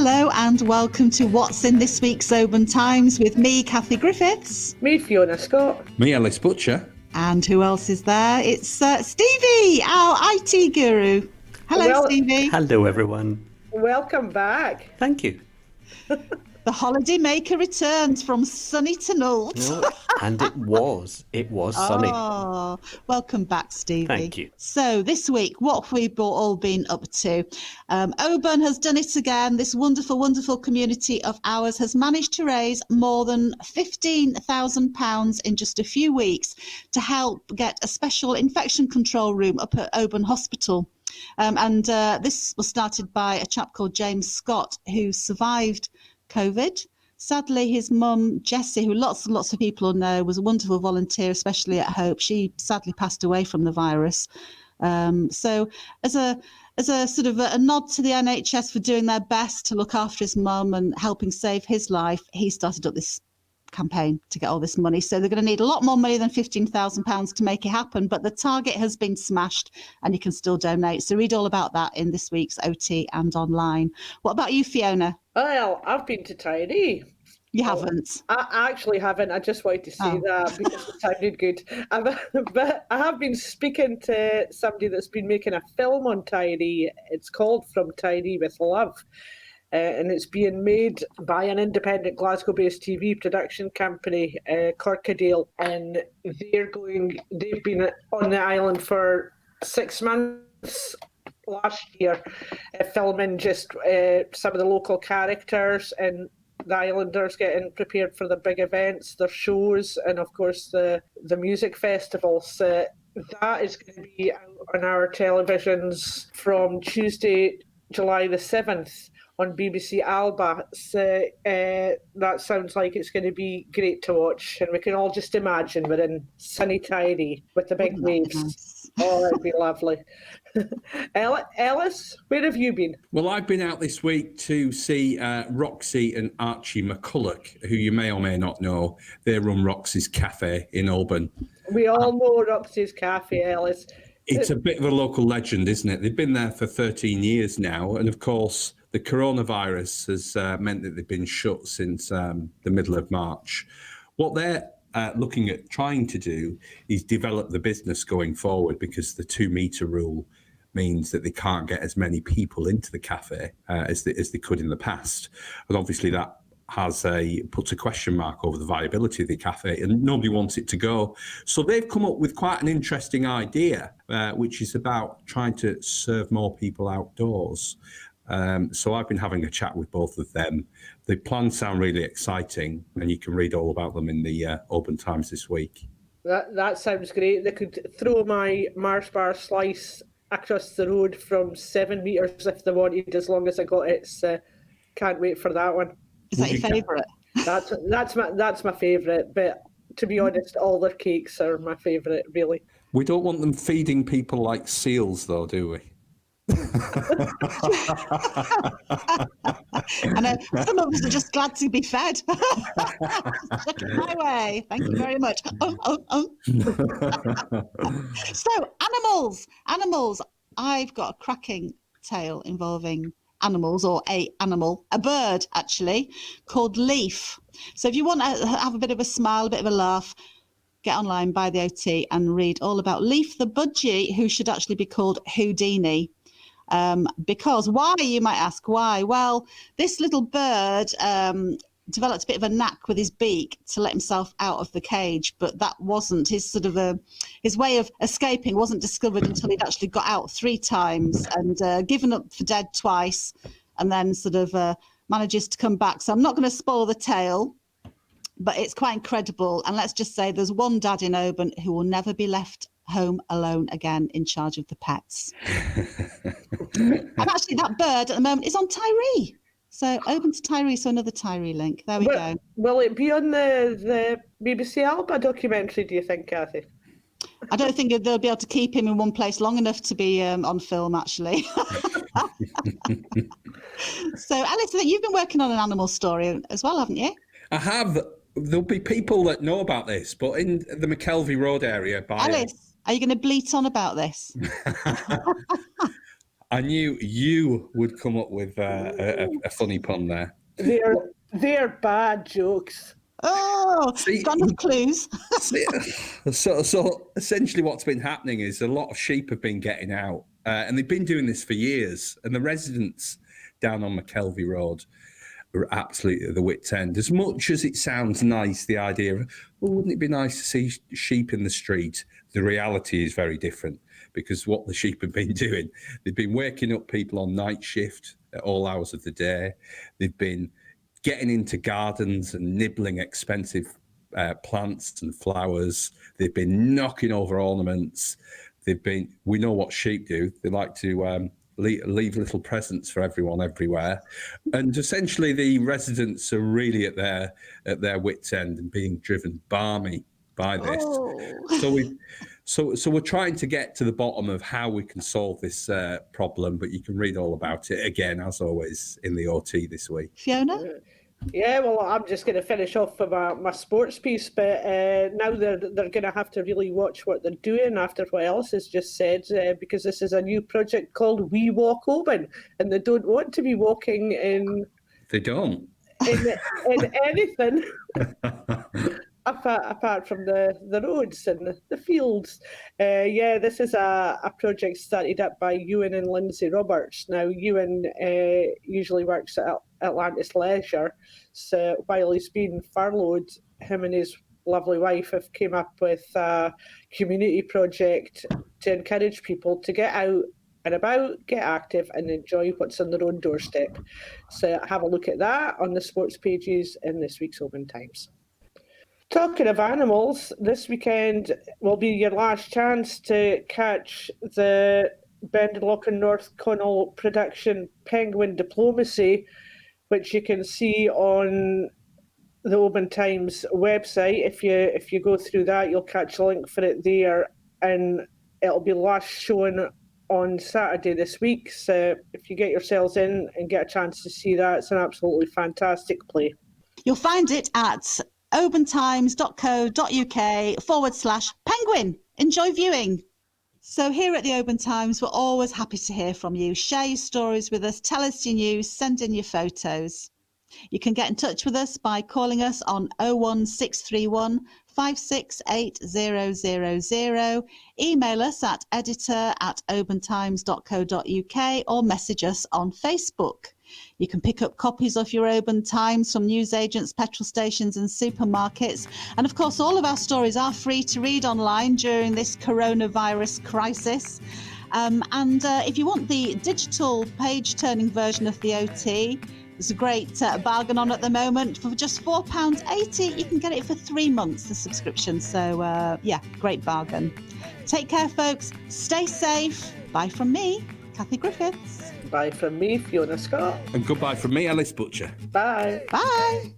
Hello and welcome to What's in this week's Oban Times with me, Kathie Griffiths. Me, Fiona Scott. Me, Ellis Butcher. And who else is there? It's Stevie, our IT guru. Hello, Stevie. Hello, everyone. Welcome back. Thank you. The holiday maker returns from sunny to Nult. And it was sunny. Oh, welcome back, Stevie. Thank you. So this week, what have we all been up to? Oban has done it again. This wonderful, wonderful community of ours has managed to raise more than £15,000 in just a few weeks to help get a special infection control room up at Oban Hospital. And this was started by a chap called James Scott, who survived COVID. Sadly, his mum, Jessie, who lots and lots of people know, was a wonderful volunteer, especially at Hope. She sadly passed away from the virus. So as a sort of a nod to the NHS for doing their best to look after his mum and helping save his life, he started up this campaign to get all this money. So they're going to need a lot more money than £15,000 to make it happen, but the target has been smashed and you can still donate. So read all about that in this week's OT and online. What about you, Fiona? Well, I've been to Tiree. You haven't? I actually haven't. I just wanted to say that because it sounded good. But I have been speaking to somebody that's been making a film on Tiree. It's called From Tiree with Love. And it's being made by an independent Glasgow-based TV production company, Corkadale, and they've been on the island for 6 months last year, filming just some of the local characters and the islanders getting prepared for the big events, their shows, and of course the music festivals. That is going to be out on our televisions from Tuesday, July the 7th. On BBC Alba. So, that sounds like it's going to be great to watch, and we can all just imagine we're in sunny Tiree with the big waves. Nice. Oh, that'd be lovely. Ellis, where have you been? Well, I've been out this week to see Roxy and Archie McCulloch, who you may or may not know. They run Roxas Cafe in Oban. We all know Roxas Cafe, Ellis. It's a bit of a local legend, isn't it? They've been there for 13 years now, and of course, the coronavirus has meant that they've been shut since the middle of March. What they're looking at trying to do is develop the business going forward, because the 2-metre rule means that they can't get as many people into the cafe as they could in the past. And obviously that puts a question mark over the viability of the cafe, and nobody wants it to go. So they've come up with quite an interesting idea, which is about trying to serve more people outdoors. So I've been having a chat with both of them. The plans sound really exciting, and you can read all about them in the Oban Times this week. That sounds great. They could throw my Mars bar slice across the road from 7 metres if they wanted, as long as I got it. Can't wait for that one. Is that your favourite? That's my favourite. But to be honest, all their cakes are my favourite, really. We don't want them feeding people like seals, though, do we? I know some of us are just glad to be fed. My way. Thank you very much. So animals. I've got a cracking tale involving animals, or a bird actually, called Leaf. So if you want to have a bit of a smile, a bit of a laugh, get online, buy the OT and read all about Leaf the Budgie, who should actually be called Houdini. Because why, you might ask, why? Well, this little bird developed a bit of a knack with his beak to let himself out of the cage, but that wasn't his his way of escaping wasn't discovered until he'd actually got out 3 times and given up for dead twice, and then manages to come back. So I'm not going to spoil the tale, but it's quite incredible. And let's just say there's one dad in Oban who will never be left home alone again in charge of the pets. And actually that bird at the moment is on Tiree. So Oban to Tiree, so another Tiree link. There we go. Will it be on the BBC Alba documentary, do you think, Kathie? I don't think they'll be able to keep him in one place long enough to be on film, actually. So, Alice, you've been working on an animal story as well, haven't you? I have. There'll be people that know about this, but in the McKelvey Road area... Alice, are you going to bleat on about this? I knew you would come up with a funny pun there. They're bad jokes. Oh, See, got enough clues. So essentially what's been happening is a lot of sheep have been getting out, and they've been doing this for years, and the residents down on McKelvey Road are absolutely at the wit's end. As much as it sounds nice, the idea of, well, wouldn't it be nice to see sheep in the street? The reality is very different, because what the sheep have been doing, they've been waking up people on night shift at all hours of the day. They've been getting into gardens and nibbling expensive plants and flowers. They've been knocking over ornaments. We know what sheep do. They like to leave little presents for everyone everywhere. And essentially the residents are really at their wit's end and being driven balmy by this. Oh. So we're trying to get to the bottom of how we can solve this problem, but you can read all about it again, as always, in the OT this week. Fiona? Yeah, well, I'm just going to finish off with my sports piece, but now they're going to have to really watch what they're doing after what Ellis has just said, because this is a new project called We Walk Oban, and they don't want to be walking in. They don't. In anything. Apart from the roads and the fields. This is a project started up by Ewan and Lindsay Roberts. Now, Ewan usually works at Atlantis Leisure, so while he's been furloughed, him and his lovely wife have came up with a community project to encourage people to get out and about, get active and enjoy what's on their own doorstep. So have a look at that on the sports pages in this week's Oban Times. Talking of animals, this weekend will be your last chance to catch the Benderloch and North Connell production Penguin Diplomacy, which you can see on the Oban Times website. If you go through that, you'll catch a link for it there, and it'll be last shown on Saturday this week. So if you get yourselves in and get a chance to see that, it's an absolutely fantastic play. You'll find it at obantimes.co.uk/penguin. Enjoy viewing. So here at the Oban Times, we're always happy to hear from you. Share your stories with us, tell us your news, send in your photos. You can get in touch with us by calling us on 01631 5680000, email us at editor@obantimes.co.uk or message us on Facebook. You can pick up copies of your Oban Times from newsagents, petrol stations and supermarkets. And of course, all of our stories are free to read online during this coronavirus crisis. If you want the digital page-turning version of the OT, there's a great bargain on at the moment. For just £4.80, you can get it for 3 months, the subscription. So, great bargain. Take care, folks. Stay safe. Bye from me, Kathie Griffiths. Bye from me, Fiona Scott. And goodbye from me, Alice Butcher. Bye. Bye.